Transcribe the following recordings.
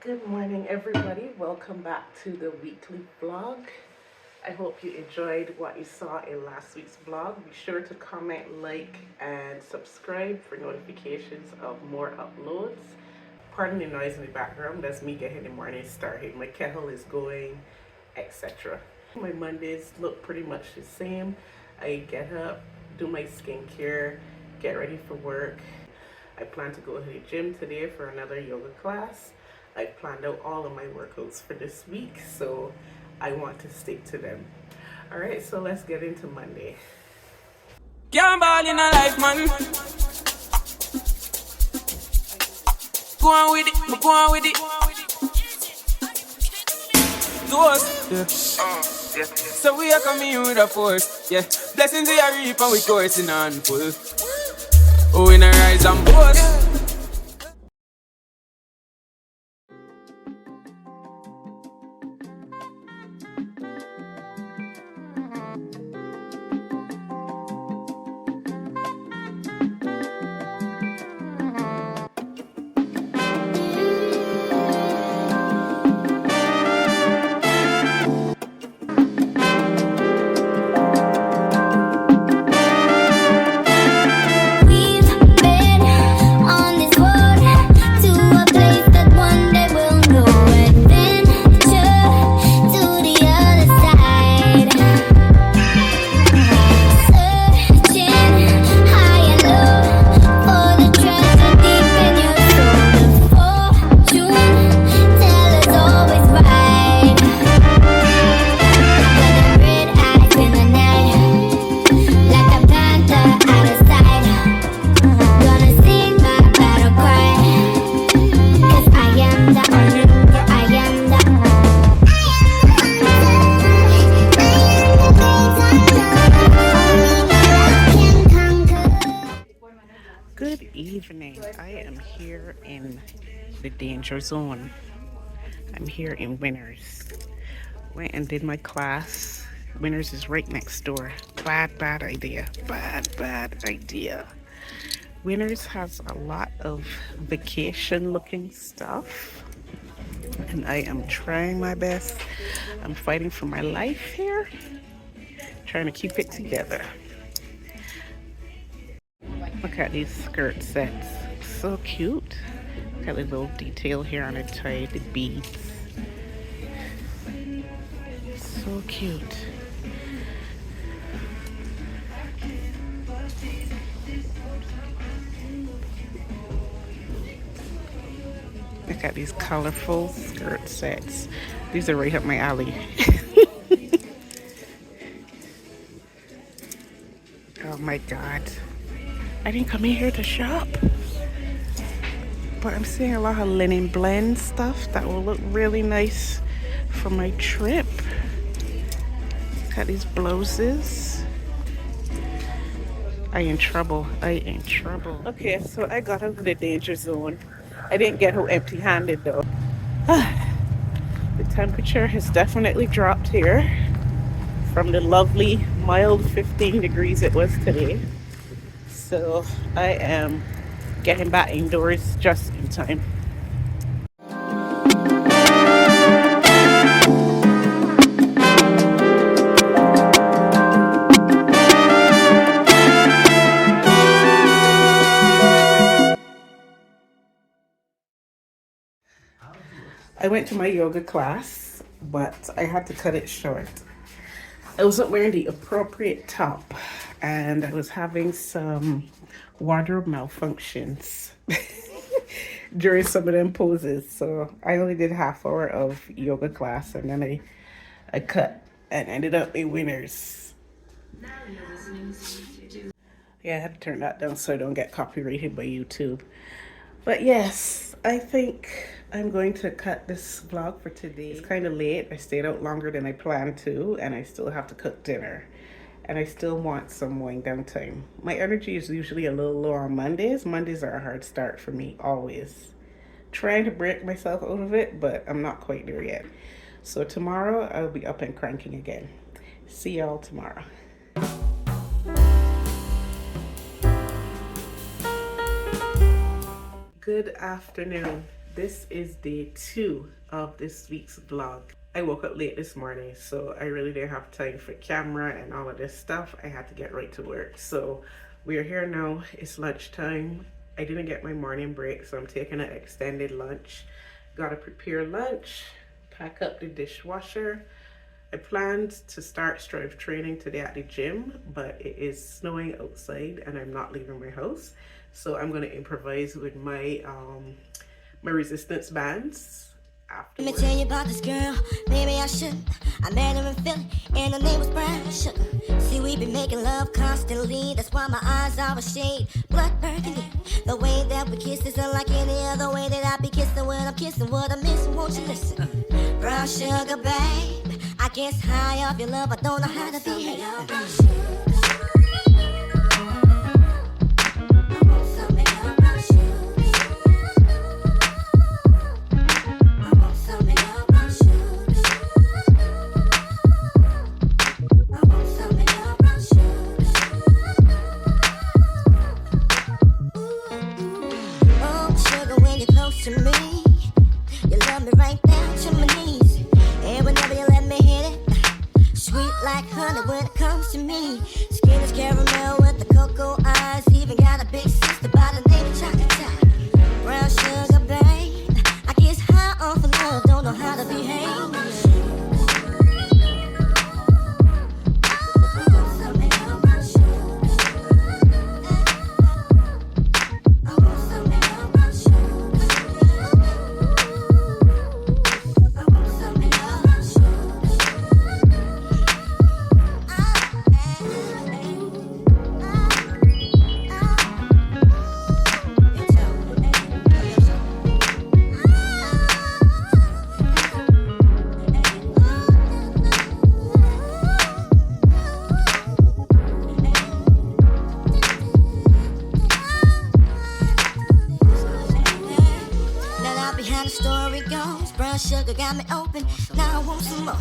Good morning, everybody. Welcome back to the weekly vlog. I hope you enjoyed what you saw in last week's vlog. Be sure to comment, like, and subscribe for notifications of more uploads. Pardon the noise in the background. That's me getting the morning started. My kettle is going, etc. My Mondays look pretty much the same. I get up, do my skincare, get ready for work. I plan to go to the gym today for another yoga class. I planned out all of my workouts for this week, so I want to stick to them. All right, so let's get into Monday. Can't ball in a life, man. Go on with it, go on with it. To us, yeah. So we are coming with a force, yeah. Blessings we are reap and we coursing on full. Oh, in a rise and boast. Good evening. I am here in the danger zone. I'm here in Winners. Went and did my class. Winners is right next door. Bad idea. Bad idea. Winners has a lot of vacation looking stuff. And I am trying my best. I'm fighting for my life here. Trying to keep it together. Look at these skirt sets. So cute. Got a little detail here on the tie, the beads. So cute. Look at these colorful skirt sets. These are right up my alley. Oh my God. I didn't come in here to shop. But I'm seeing a lot of linen blend stuff that will look really nice for my trip. Got these blouses. I in trouble. Okay, so I got out of the danger zone. I didn't get home empty-handed though. The temperature has definitely dropped here from the lovely mild 15 degrees it was today. So I am getting back indoors just in time. I went to my yoga class, but I had to cut it short. I wasn't wearing the appropriate top and I was having some wardrobe malfunctions during some of them poses. So I only did half hour of yoga class and then I cut and ended up in Winners. Yeah, I had to turn that down so I don't get copyrighted by YouTube. But yes, I think I'm going to cut this vlog for today. It's kind of late. I stayed out longer than I planned to, and I still have to cook dinner. And I still want some wind down time. My energy is usually a little low on Mondays. Mondays are a hard start for me, always. Trying to break myself out of it, but I'm not quite there yet. So tomorrow, I'll be up and cranking again. See y'all tomorrow. Good afternoon. This is day 2 of this week's vlog. I woke up late this morning, so I really didn't have time for camera and all of this stuff. I had to get right to work. So we are here now. It's lunchtime. I didn't get my morning break, so I'm taking an extended lunch. Gotta prepare lunch, pack up the dishwasher. I planned to start strength training today at the gym, but it is snowing outside and I'm not leaving my house. So I'm gonna improvise with my my resistance bands afterwards. Let me tell you about this girl, maybe I shouldn't. I met her in Philly, and her name was Brown Sugar. See, we been making love constantly, that's why my eyes are a shade blood burgundy. The way that we kiss is unlike any other way that I be kissing when I'm kissing what I'm missing, won't you listen? Brown sugar, babe, I guess high off your love, I don't know how to behave. To me, you love me right down to my knees, and whenever you let me hit it, sweet like honey when it comes to me. Skin is caramel with the cocoa eyes, even got a big sister by the name of Chocolate. Brown sugar, babe, I guess high off of love, don't know how to behave. Sugar got me open, now I want some more.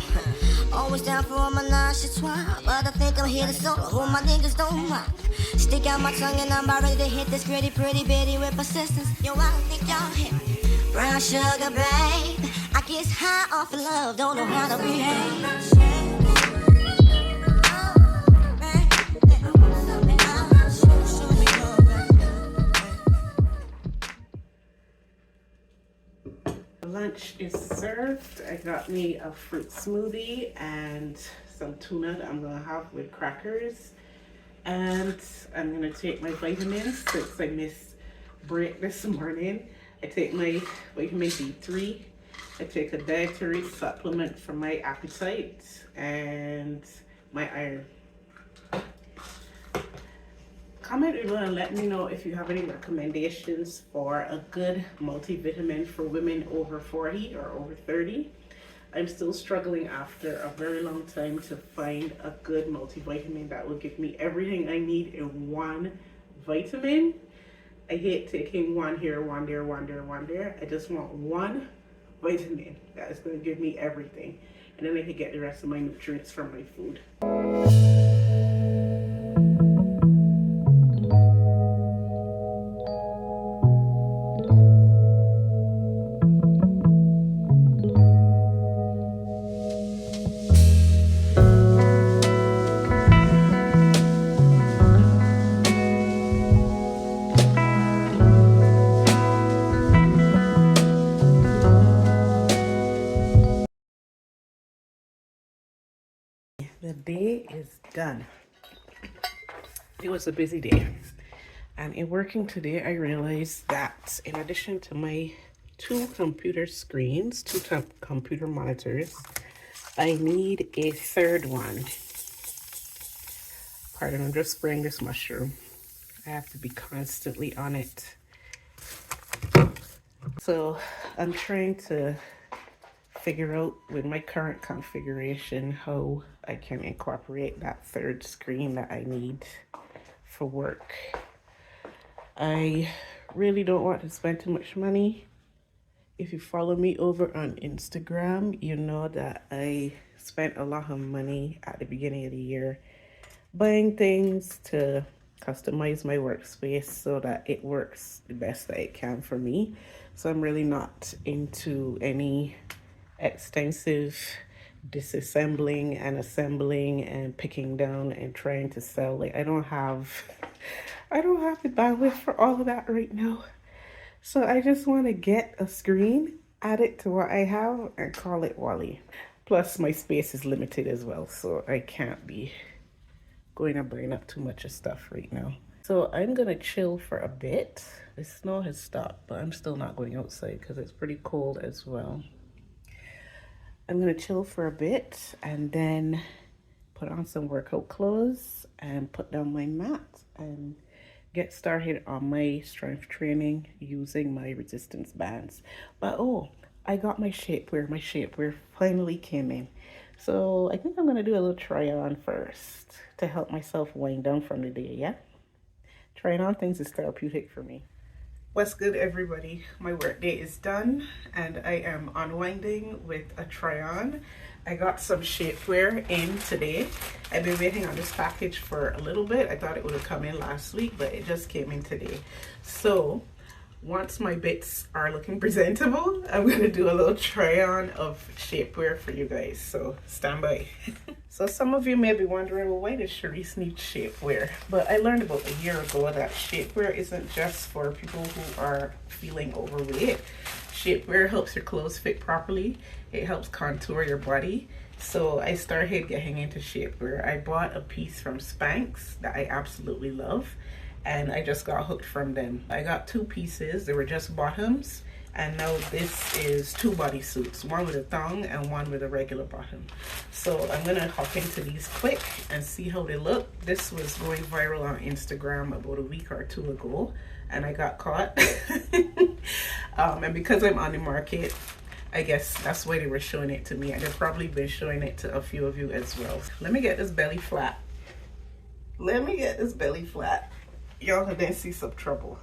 Always down for all my nonchalant, but I think I'm here to solo. Who my niggas don't mind. Stick out my tongue and I'm about ready to hit this pretty bitty with persistence. Yo, I don't think y'all hear me. Brown sugar, babe, I guess high off of love, don't know how to behave. Lunch is served. I got me a fruit smoothie and some tuna that I'm gonna have with crackers, and I'm gonna take my vitamins since I missed break this morning. I take my vitamin D3. I take a dietary supplement for my appetite and my iron. Comment below and let me know if you have any recommendations for a good multivitamin for women over 40 or over 30. I'm still struggling after a very long time to find a good multivitamin that will give me everything I need in one vitamin. I hate taking one here, one there, one there, one there. I just want one vitamin that is going to give me everything. And then I can get the rest of my nutrients from my food. The day is done. It was a busy day, and in working today I realized that in addition to my 2 computer screens, 2 computer monitors, I need a third one. Pardon, I'm just spraying this mushroom. I have to be constantly on it. So I'm trying to figure out with my current configuration how I can incorporate that third screen that I need for work. I really don't want to spend too much money. If you follow me over on Instagram, you know that I spent a lot of money at the beginning of the year buying things to customize my workspace so that it works the best that it can for me. So I'm really not into any extensive disassembling and assembling and picking down and trying to sell. Like I don't have the bandwidth for all of that right now. So I just want to get a screen, add it to what I have, and call it Wally. Plus my space is limited as well, so I can't be going to burn up too much of stuff right now. So I'm gonna chill for a bit. The snow has stopped, but I'm still not going outside because it's pretty cold as well. I'm gonna chill for a bit and then put on some workout clothes and put down my mat and get started on my strength training using my resistance bands. But oh, I got my shapewear. My shapewear finally came in. So I think I'm gonna do a little try on first to help myself wind down from the day, yeah? Trying on things is therapeutic for me. What's good, everybody? My work day is done and I am unwinding with a try on. I got some shapewear in today. I've been waiting on this package for a little bit. I thought it would have come in last week, but it just came in today. So once my bits are looking presentable, I'm gonna do a little try on of shapewear for you guys. So stand by. So some of you may be wondering, well, why does Sharice need shapewear? But I learned about a year ago that shapewear isn't just for people who are feeling overweight. Shapewear helps your clothes fit properly. It helps contour your body. So I started getting into shapewear. I bought a piece from Spanx that I absolutely love, and I just got hooked from them. I got 2 pieces. They were just bottoms. And now this is 2 bodysuits, one with a thong and one with a regular bottom. So I'm gonna hop into these quick and see how they look. This was going viral on Instagram about a week or 2 ago, and I got caught. And because I'm on the market, I guess that's why they were showing it to me, and they've probably been showing it to a few of you as well. Let me get this belly flat. Let me get this belly flat. Y'all can then see some trouble.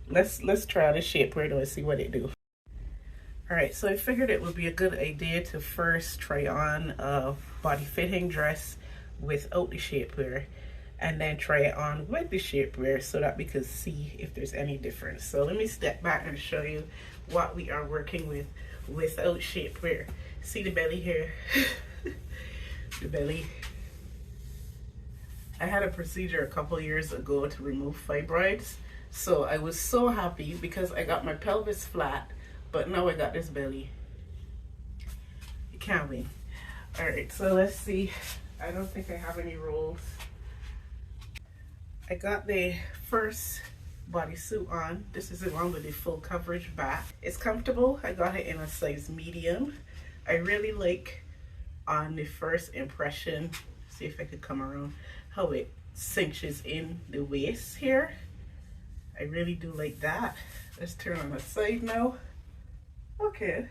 Let's try the shapewear though and see what it do. All right, so I figured it would be a good idea to first try on a body fitting dress without the shapewear, and then try it on with the shapewear so that we could see if there's any difference. So let me step back and show you what we are working with without shapewear. See the belly here? The belly. I had a procedure a couple years ago to remove fibroids. So I was so happy because I got my pelvis flat, but now I got this belly. You can't win. All right, so let's see. I don't think I have any rolls. I got the first bodysuit on. This is the one with the full coverage back. It's comfortable. I got it in a size medium. I really like on the first impression, see if I could come around, how it cinches in the waist here. I really do like that. Let's turn on the side now. Okay,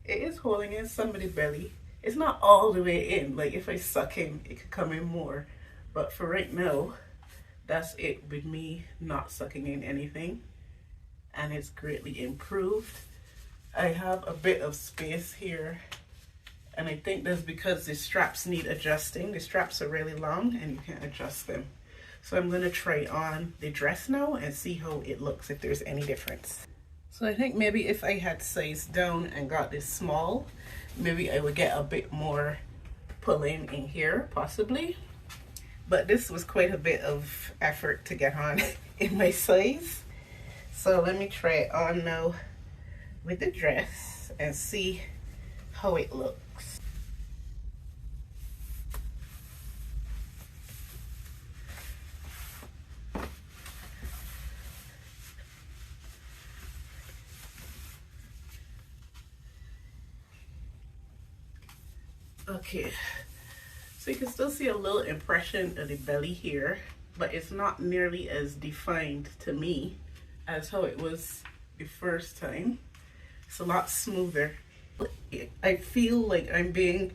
it is holding in some of the belly. It's not all the way in. Like if I suck in, it could come in more. But for right now, that's it with me not sucking in anything. And it's greatly improved. I have a bit of space here. And I think that's because the straps need adjusting. The straps are really long and you can't adjust them. So I'm going to try on the dress now and see how it looks, if there's any difference. So I think maybe if I had sized down and got this small, maybe I would get a bit more pulling in here, possibly. But this was quite a bit of effort to get on in my size. So let me try it on now with the dress and see how it looks. Okay, so you can still see a little impression of the belly here, but it's not nearly as defined to me as how it was the first time. It's a lot smoother. I feel like I'm being,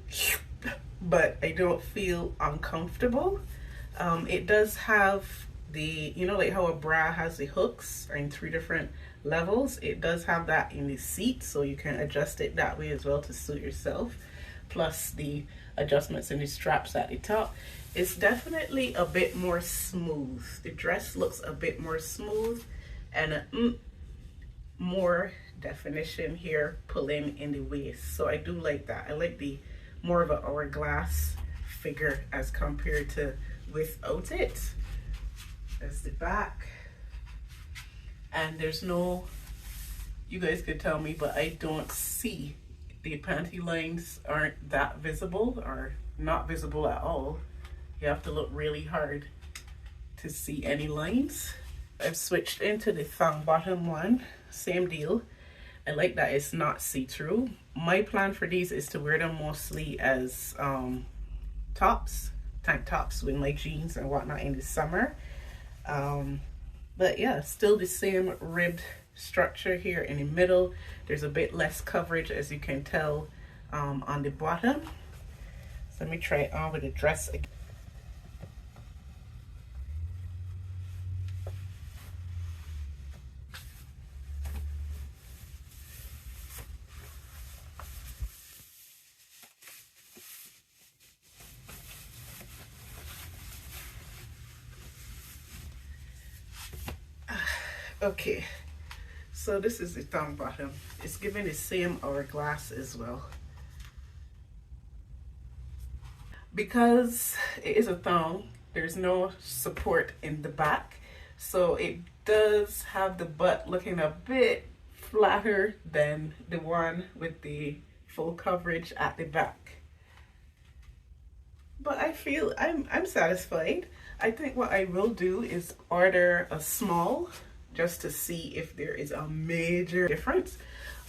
but I don't feel uncomfortable. It does have the, you know, like how a bra has the hooks in 3 different levels. It does have that in the seat, so you can adjust it that way as well to suit yourself. plus the adjustments in the straps at the top. It's definitely a bit more smooth. The dress looks a bit more smooth and more definition here pulling in the waist. So I do like that. I like the more of an hourglass figure as compared to without it. That's the back. And there's no, you guys could tell me, but I don't see the panty lines aren't that visible or not visible at all. You have to look really hard to see any lines. I've switched into the thong bottom one, same deal. I like that it's not see-through. My plan for these is to wear them mostly as tops, tank tops with my jeans and whatnot in the summer. But yeah, still the same ribbed structure here in the middle. There's a bit less coverage, as you can tell, on the bottom. So let me try it on with the dress again. Okay, so this is the thong bottom. It's giving the same hourglass as well. Because it is a thong, there's no support in the back. So it does have the butt looking a bit flatter than the one with the full coverage at the back. But I feel I'm satisfied. I think what I will do is order a small, just to see if there is a major difference.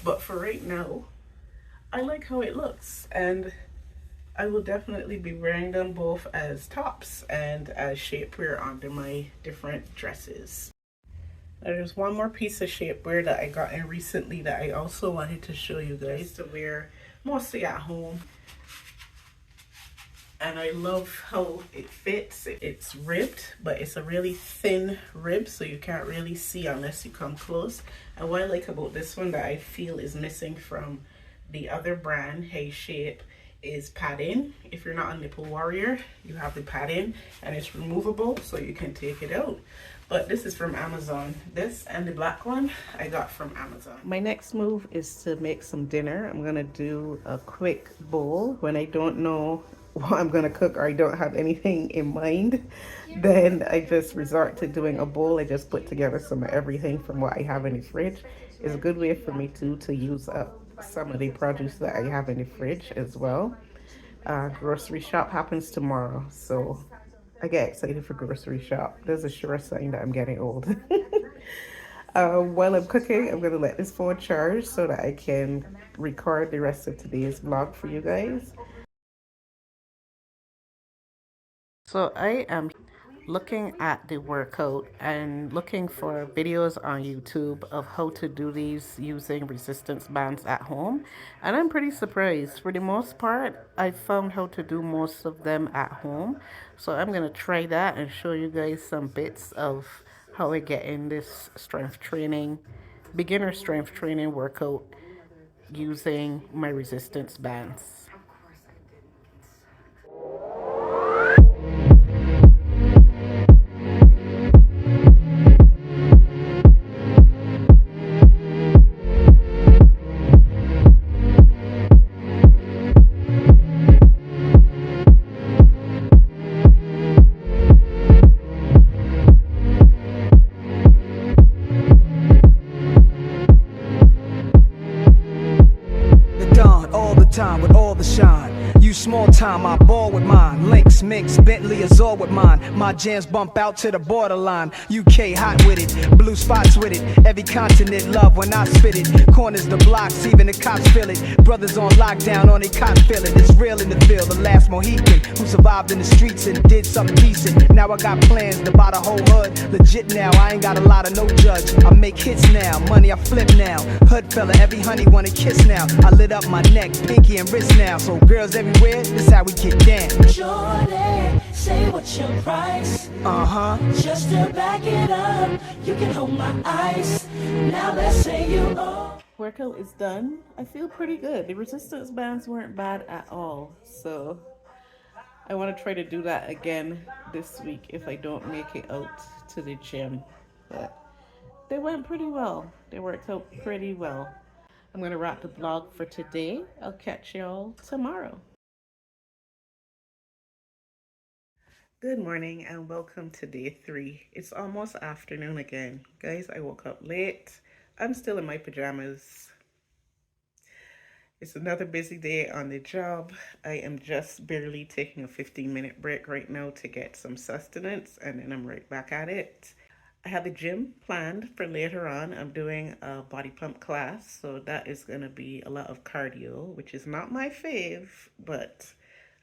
But for right now, I like how it looks, and I will definitely be wearing them both as tops and as shapewear under my different dresses. Now there's one more piece of shapewear that I got in recently that I also wanted to show you guys to wear mostly at home. And I love how it fits. It's ribbed, but it's a really thin rib, so you can't really see unless you come close. And what I like about this one that I feel is missing from the other brand, Hey Shape, is padding. If you're not a nipple warrior, you have the padding, and it's removable, so you can take it out. But this is from Amazon. This and the black one I got from Amazon. My next move is to make some dinner. I'm gonna do a quick bowl when I don't know what I'm gonna cook or I don't have anything in mind. Then I just resort to doing a bowl. I just put together some of everything from what I have in the fridge. It's a good way for me to use up some of the produce that I have in the fridge as well. Grocery shop happens tomorrow, so I get excited for grocery shop. There's a sure sign that I'm getting old. While I'm cooking, I'm gonna let this phone charge so that I can record the rest of today's vlog for you guys. So I am looking at the workout and looking for videos on YouTube of how to do these using resistance bands at home, and I'm pretty surprised. For the most part, I found how to do most of them at home, so I'm gonna try that and show you guys some bits of how I get in this strength training, beginner strength training workout using my resistance bands. Time with all the shine. You small time, I ball with mine. Links, mix, Bentley, Azor with mine. My jams bump out to the borderline. UK hot with it, blue spots with it. Every continent love when I spit it. Corners the blocks, even the cops feel it. Brothers on lockdown, on they cop feel it. It's real in the field, the last Mohican who survived in the streets and did something decent. Now I got plans to buy the whole hood. Legit now, I ain't got a lot of no judge. I make hits now, money I flip now. Hood fella, every honey wanna kiss now. I lit up my neck, pinky and wrist now. So girls everywhere, this how we get down. Shorty, say what's your price? Just to back it up, you can hold my ice. Now let's say you owe. Workout is done. I feel pretty good. The resistance bands weren't bad at all. So I want to try to do that again this week if I don't make it out to the gym. But they went pretty well. They worked out pretty well. I'm going to wrap the vlog for today. I'll catch y'all tomorrow. Good morning and welcome to day 3. It's almost afternoon again. Guys, I woke up late. I'm still in my pajamas. It's another busy day on the job. I am just barely taking a 15-minute break right now to get some sustenance, and then I'm right back at it. I have a gym planned for later on. I'm doing a body pump class, so that is going to be a lot of cardio, which is not my fave, but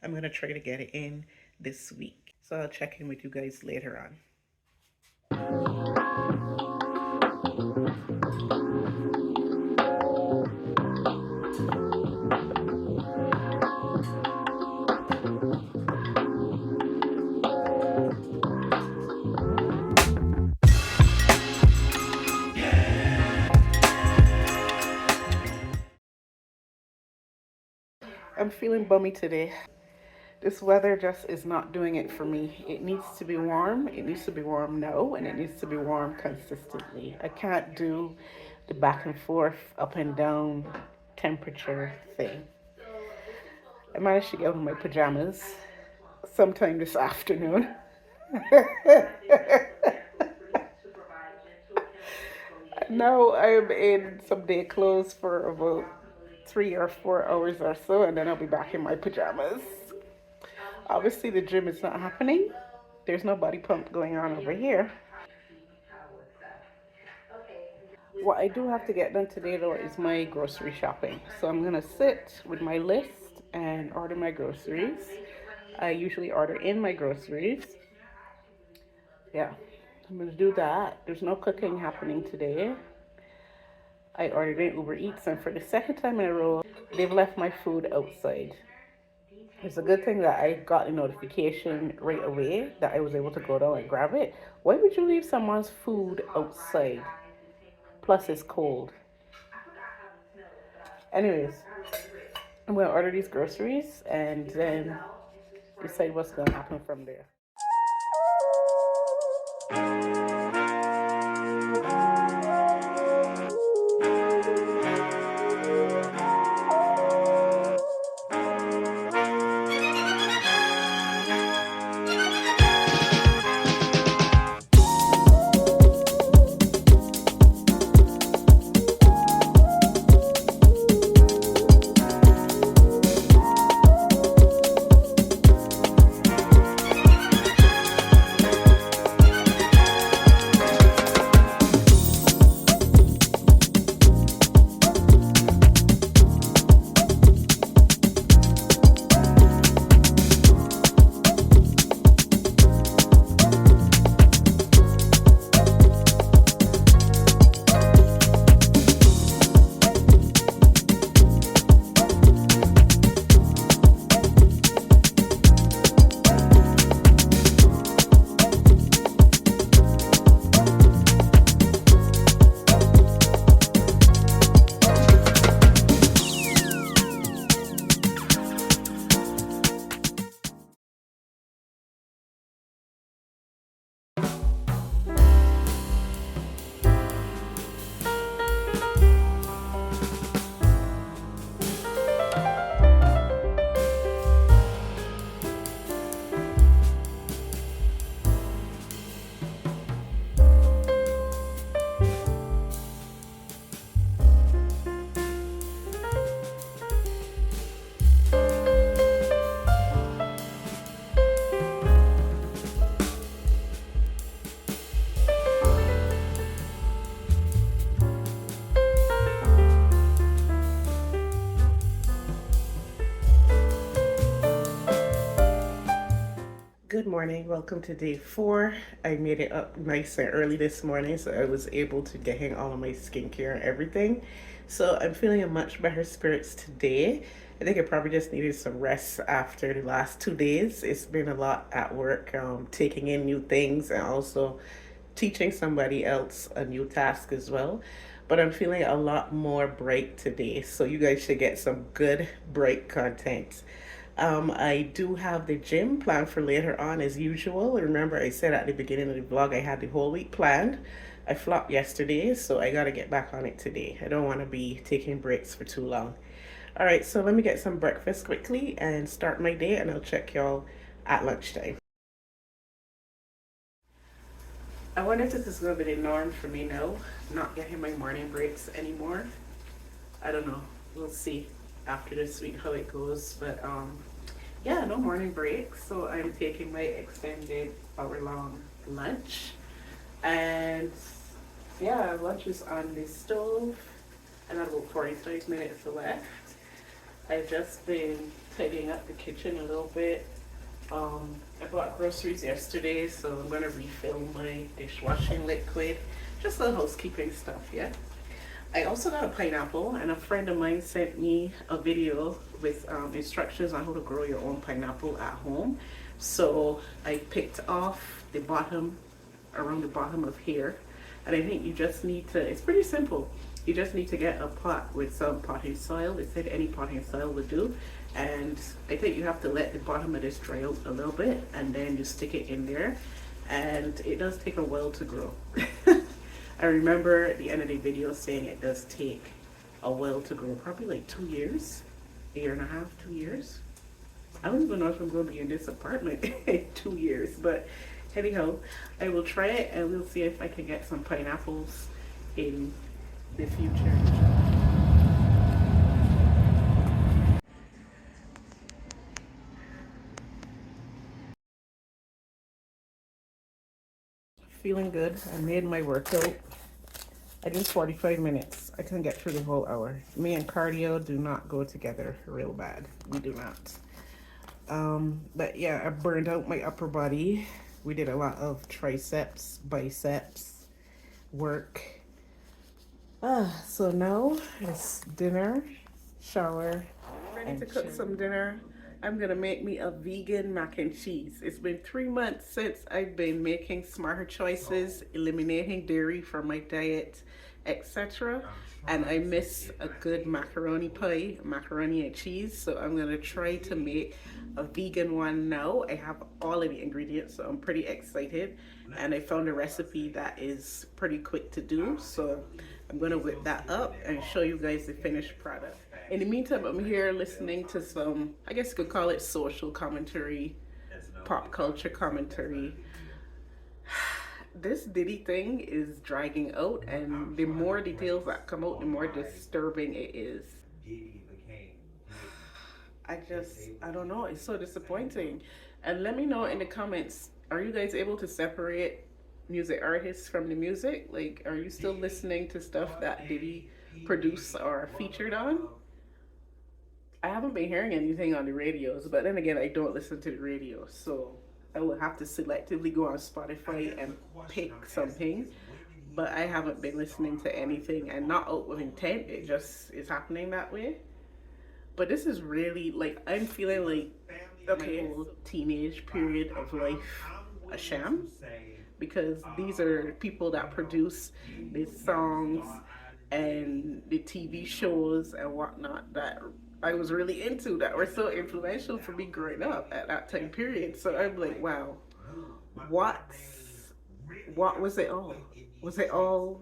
I'm going to try to get it in this week. So I'll check in with you guys later on. I'm feeling bummy today. This weather just is not doing it for me. It needs to be warm. It needs to be warm now, and it needs to be warm consistently. I can't do the back and forth, up and down temperature thing. I managed to get out of my pajamas sometime this afternoon. Now I'm in some day clothes for about 3 or 4 hours or so, and then I'll be back in my pajamas. Obviously, the gym is not happening. There's no body pump going on over here. What I do have to get done today, though, is my grocery shopping. So I'm going to sit with my list and order my groceries. I usually order in my groceries. Yeah, I'm going to do that. There's no cooking happening today. I ordered in Uber Eats, and for the second time in a row, they've left my food outside. It's a good thing that I got a notification right away that I was able to go down and grab it. Why would you leave someone's food outside? Plus, it's cold. Anyways, I'm going to order these groceries and then decide what's going to happen from there. Good morning, welcome to day 4. I made it up nice and early this morning, so I was able to get in all of my skincare and everything. So I'm feeling in much better spirits today. I think I probably just needed some rest after the last 2 days. It's been a lot at work, taking in new things and also teaching somebody else a new task as well. but I'm feeling a lot more bright today. So you guys should get some good bright content. I do have the gym planned for later on as usual. Remember, I said at the beginning of the vlog I had the whole week planned. I flopped yesterday, so I gotta get back on it today. I don't want to be taking breaks for too long. All right, so let me get some breakfast quickly and start my day, and I'll check y'all at lunchtime. I wonder if this is going to be the norm for me now, not getting my morning breaks anymore. I don't know. We'll see after this week how it goes. But yeah, no morning breaks. So I'm taking my extended hour-long lunch. And yeah, lunch is on the stove. And I have about 45 minutes left. I've just been tidying up the kitchen a little bit. I bought groceries yesterday, so I'm gonna refill my dishwashing liquid. Just the housekeeping stuff, yeah. I also got a pineapple, and a friend of mine sent me a video with instructions on how to grow your own pineapple at home. So I picked off the bottom, around the bottom of here, and I think you just need to, it's pretty simple. You just need to get a pot with some potting soil. It said any potting soil would do. And I think you have to let the bottom of this dry out a little bit, and then you stick it in there. And it does take a while to grow. I remember at the end of the video saying it does take a while to grow, probably like 2 years, a year and a half, 2 years. I don't even know if I'm going to be in this apartment in 2 years, but anyhow, I will try it and we'll see if I can get some pineapples in the future. Feeling good. I made my workout. I did 45 minutes. I couldn't get through the whole hour. Me and cardio do not go together real bad. We do not. But yeah, I burned out my upper body. We did a lot of triceps, biceps work. So now it's dinner, shower, ready to cook some dinner. I'm gonna make me a vegan mac and cheese. It's been 3 months since I've been making smarter choices, eliminating dairy from my diet, etc. And I miss a good macaroni pie, macaroni and cheese. So I'm gonna try to make a vegan one now. I have all of the ingredients, so I'm pretty excited. And I found a recipe that is pretty quick to do. So I'm gonna whip that up and show you guys the finished product. In the meantime, I'm here listening to some, I guess you could call it social commentary, pop culture commentary. This Diddy thing is dragging out, and the more details that come out, the more disturbing it is. I don't know, it's so disappointing. And let me know in the comments, are you guys able to separate music artists from the music? Like, are you still listening to stuff that Diddy produced or featured on? I haven't been hearing anything on the radios, but then again, I don't listen to the radio, so I will have to selectively go on Spotify and pick something. But I haven't been listening to anything, and not out with intent, it just is happening that way. But this is really, like, I'm feeling like, okay, whole teenage period of life a sham, because these are people that produce these songs and the TV shows and whatnot that I was really into, that were so influential for me growing up at that time period. So I'm like, wow, what was it all? Was it all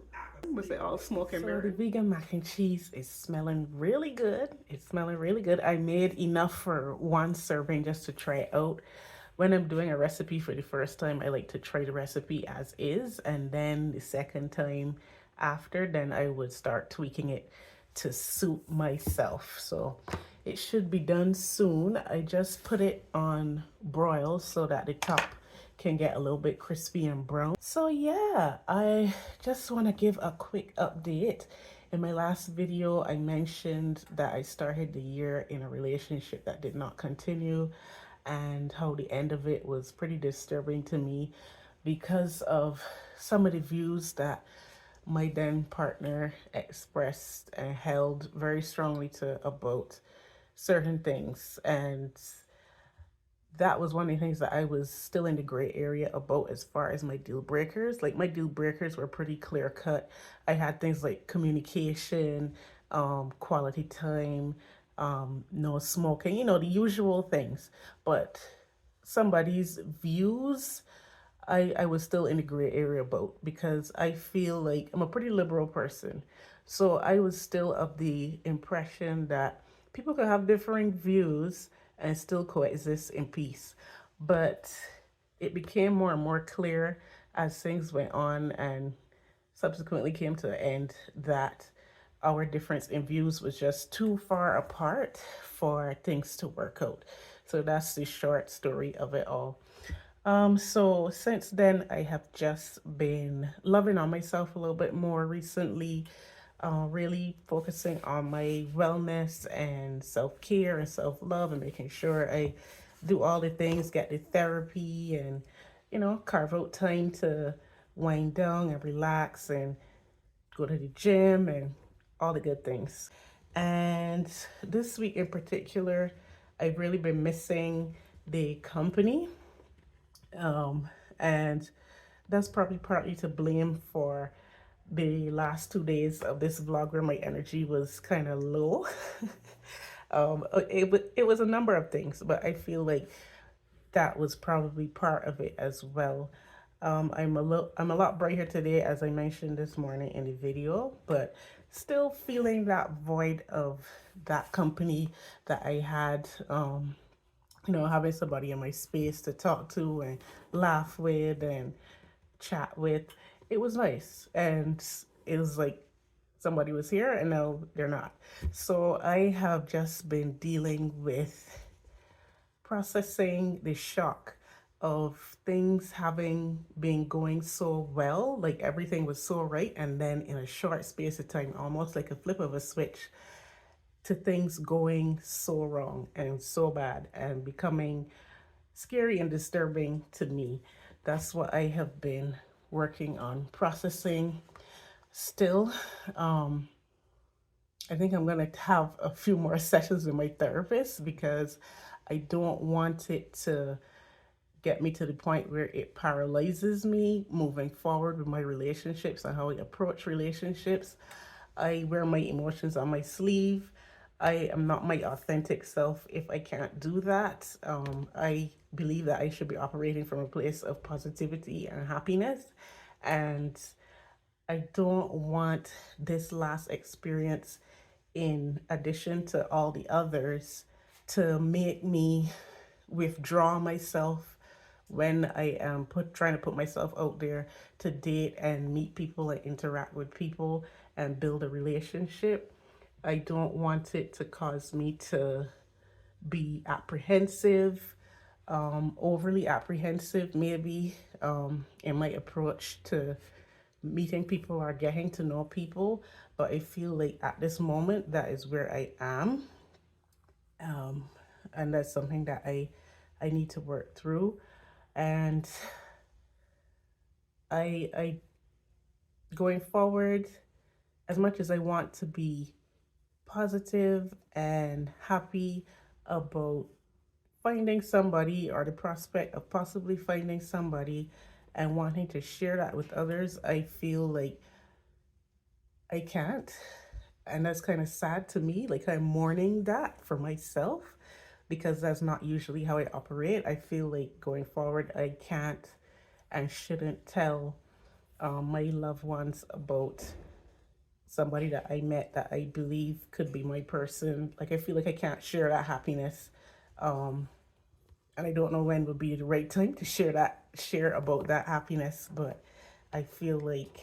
smoke and mirrors? So the vegan mac and cheese is smelling really good. It's smelling really good. I made enough for one serving just to try it out. When I'm doing a recipe for the first time, I like to try the recipe as is, and then the second time after, then I would start tweaking it to suit myself. So it should be done soon. I just put it on broil so that the top can get a little bit crispy and brown. So yeah, I just want to give a quick update. In my last video, I mentioned that I started the year in a relationship that did not continue, and how the end of it was pretty disturbing to me because of some of the views that my then partner expressed and held very strongly to about certain things. And that was one of the things that I was still in the gray area about as far as my deal breakers. Like my deal breakers were pretty clear cut. I had things like communication, quality time, no smoking, the usual things. But somebody's views, I was still in the gray area about, because I feel like I'm a pretty liberal person. So I was still of the impression that people can have differing views and still coexist in peace. But it became more and more clear as things went on and subsequently came to an end that our difference in views was just too far apart for things to work out. So that's the short story of it all. So since then, I have just been loving on myself a little bit more recently, really focusing on my wellness and self care and self love, and making sure I do all the things, get the therapy, and carve out time to wind down and relax and go to the gym and all the good things. And this week in particular, I've really been missing the company, and that's probably partly to blame for the last 2 days of this vlog where my energy was kind of low. It was a number of things, but I feel like that was probably part of it as well. I'm a lot brighter today, as I mentioned this morning in the video, but still feeling that void of that company that I had. Having somebody in my space to talk to and laugh with and chat with, it was nice. And it was like somebody was here and now they're not. So I have just been dealing with processing the shock of things having been going so well, like everything was so right, and then in a short space of time, almost like a flip of a switch, to things going so wrong and so bad and becoming scary and disturbing to me. That's what I have been working on processing still. I think I'm going to have a few more sessions with my therapist, because I don't want it to get me to the point where it paralyzes me moving forward with my relationships and how I approach relationships. I wear my emotions on my sleeve. I am not my authentic self if I can't do that. I believe that I should be operating from a place of positivity and happiness. And I don't want this last experience, in addition to all the others, to make me withdraw myself when I am trying to put myself out there to date and meet people and interact with people and build a relationship. I don't want it to cause me to be apprehensive, overly apprehensive, maybe, in my approach to meeting people or getting to know people. But I feel like at this moment, that is where I am. And that's something that I need to work through. And I going forward, as much as I want to be positive and happy about finding somebody, or the prospect of possibly finding somebody, and wanting to share that with others, I feel like I can't. And that's kind of sad to me. Like, I'm mourning that for myself, because that's not usually how I operate. I feel like going forward, I can't and shouldn't tell my loved ones about somebody that I met that I believe could be my person. Like, I feel like I can't share that happiness. And I don't know when would be the right time to share about that happiness, but I feel like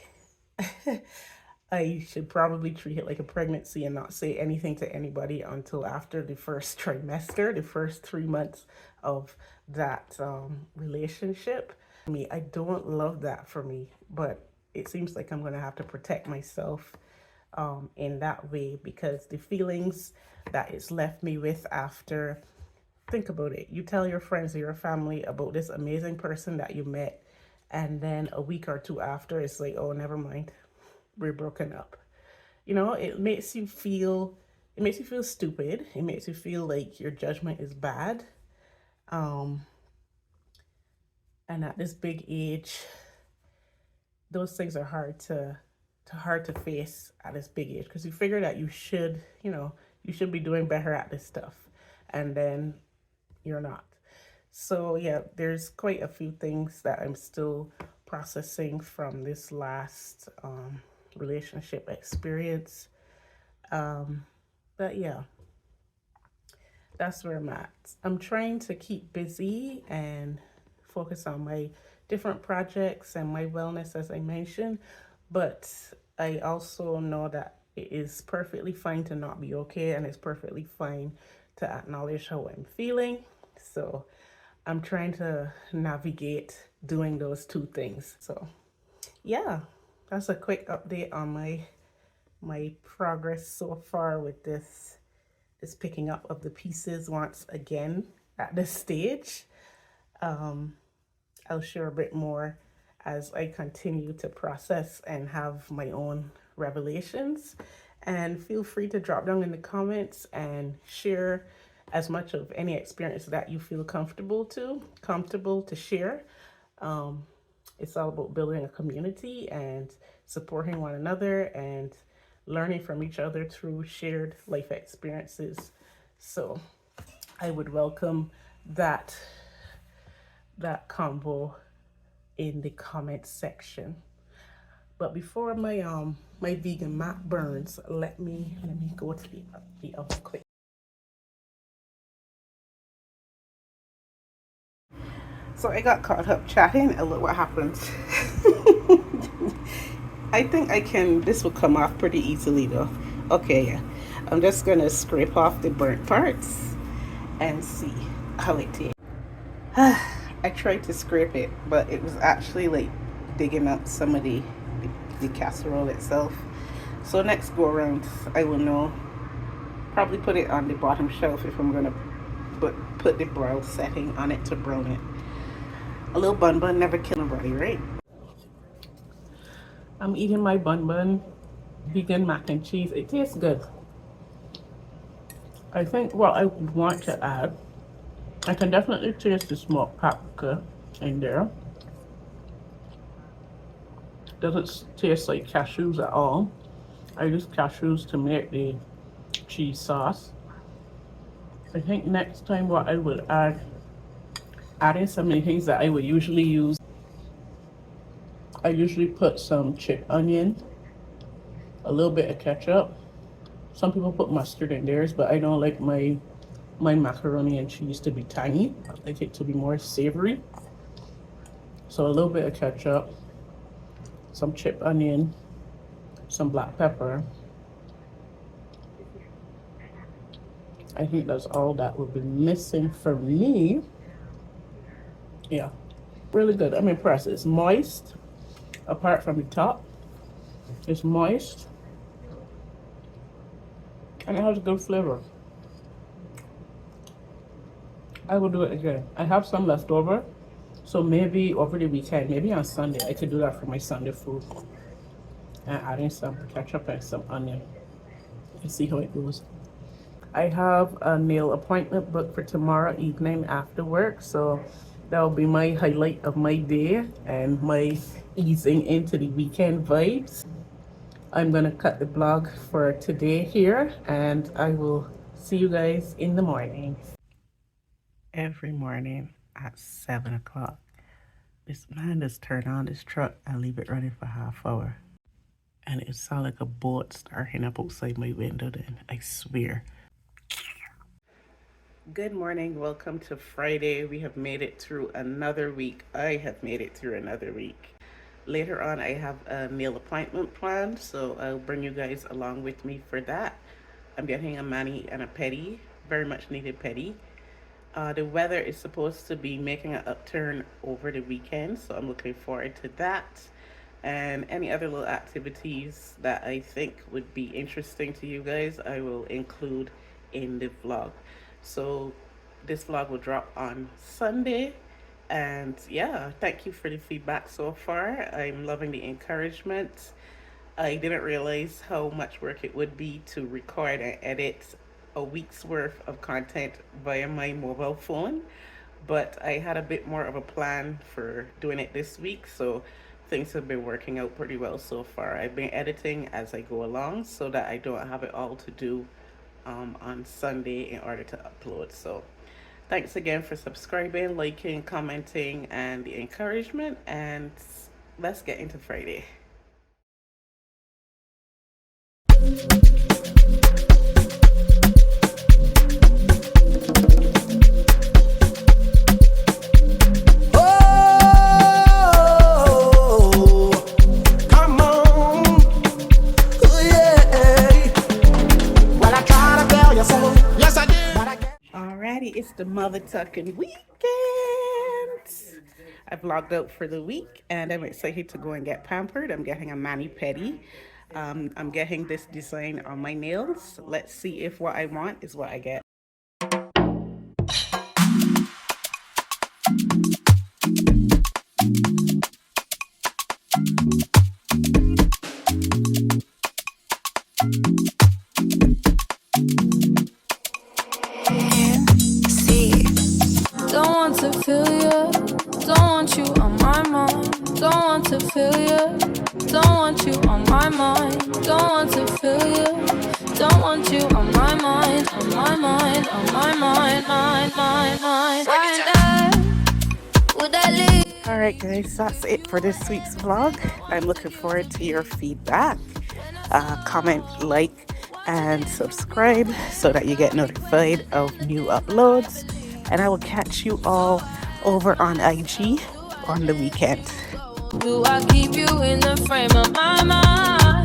I should probably treat it like a pregnancy and not say anything to anybody until after the first trimester, the first 3 months of that relationship. I don't love that for me, but it seems like I'm going to have to protect myself in that way, because the feelings that it's left me with after, think about it. You tell your friends or your family about this amazing person that you met, and then a week or two after, it's like, oh, never mind, we're broken up. It makes you feel stupid. It makes you feel like your judgment is bad. Um, and at this big age, those things are hard to face at this big age, because you figure that you should be doing better at this stuff, and then you're not. So yeah, there's quite a few things that I'm still processing from this last relationship experience. But yeah, that's where I'm at. I'm trying to keep busy and focus on my different projects and my wellness, as I mentioned. But I also know that it is perfectly fine to not be okay, and it's perfectly fine to acknowledge how I'm feeling. So I'm trying to navigate doing those two things. So yeah, that's a quick update on my progress so far with this picking up of the pieces once again at this stage. I'll share a bit more as I continue to process and have my own revelations. And feel free to drop down in the comments and share as much of any experience that you feel comfortable to share. It's all about building a community and supporting one another and learning from each other through shared life experiences. So I would welcome that combo in the comment section. But before my vegan mat burns, let me go to the oven quick. So I got caught up chatting, and look what happened. I think this will come off pretty easily though. Okay, yeah. I'm just gonna scrape off the burnt parts and see how it tastes. I tried to scrape it, but it was actually like digging up some of the casserole itself. So next go around, I will know. Probably put it on the bottom shelf if I'm gonna put the broil setting on it to brown it. A little bun never kill nobody, right? I'm eating my bun vegan mac and cheese. It tastes good. I think what I would want to add, I can definitely taste the smoked paprika in there. Doesn't taste like cashews at all. I use cashews to make the cheese sauce. I think next time what I will add in some of the things that I would usually use. I usually put some chipped onion, a little bit of ketchup. Some people put mustard in theirs, but I don't like my macaroni and cheese to be tangy. I like it to be more savory. So a little bit of ketchup, some chipped onion, some black pepper. I think that's all that will be missing for me. Yeah, really good. I'm impressed. It's moist, apart from the top. It's moist, and it has a good flavor. I will do it again. I have some left over, so maybe over the weekend, maybe on Sunday, I could do that for my Sunday food. And add in some ketchup and some onion and see how it goes. I have a nail appointment booked for tomorrow evening after work, so that will be my highlight of my day and my easing into the weekend vibes. I'm gonna cut the blog for today here, and I will see you guys in the morning. Every morning at 7 o'clock, this man just turn on this truck and leave it running for half hour. And it sounds like a boat starting up outside my window then, I swear. Good morning, welcome to Friday. We have made it through another week. I have made it through another week. Later on, I have a nail appointment planned, so I'll bring you guys along with me for that. I'm getting a mani and a pedi, very much needed pedi. The weather is supposed to be making an upturn over the weekend, so I'm looking forward to that. And any other little activities that I think would be interesting to you guys, I will include in the vlog. So this vlog will drop on Sunday. And yeah, thank you for the feedback so far. I'm loving the encouragement. I didn't realize how much work it would be to record and edit a week's worth of content via my mobile phone, but I had a bit more of a plan for doing it this week, so things have been working out pretty well so far. I've been editing as I go along so that I don't have it all to do on Sunday in order to upload. So thanks again for subscribing, liking, commenting, and the encouragement. And let's get into Friday. Alrighty, it's the mother tucking weekend. I've logged out for the week and I'm excited to go and get pampered. I'm getting a mani-pedi. I'm getting this design on my nails. Let's see if what I want is what I get. Don't want to feel you, don't want you on my mind. Don't want to feel you, don't want you on my mind. Don't want to feel you, don't want you on my mind, on my mind, on my mind, mind. Would I leave? Alright guys, that's it for this week's vlog. I'm looking forward to your feedback. Comment, like, and subscribe so that you get notified of new uploads. And I will catch you all over on IG on the weekend. Do I keep you in the frame of my mind?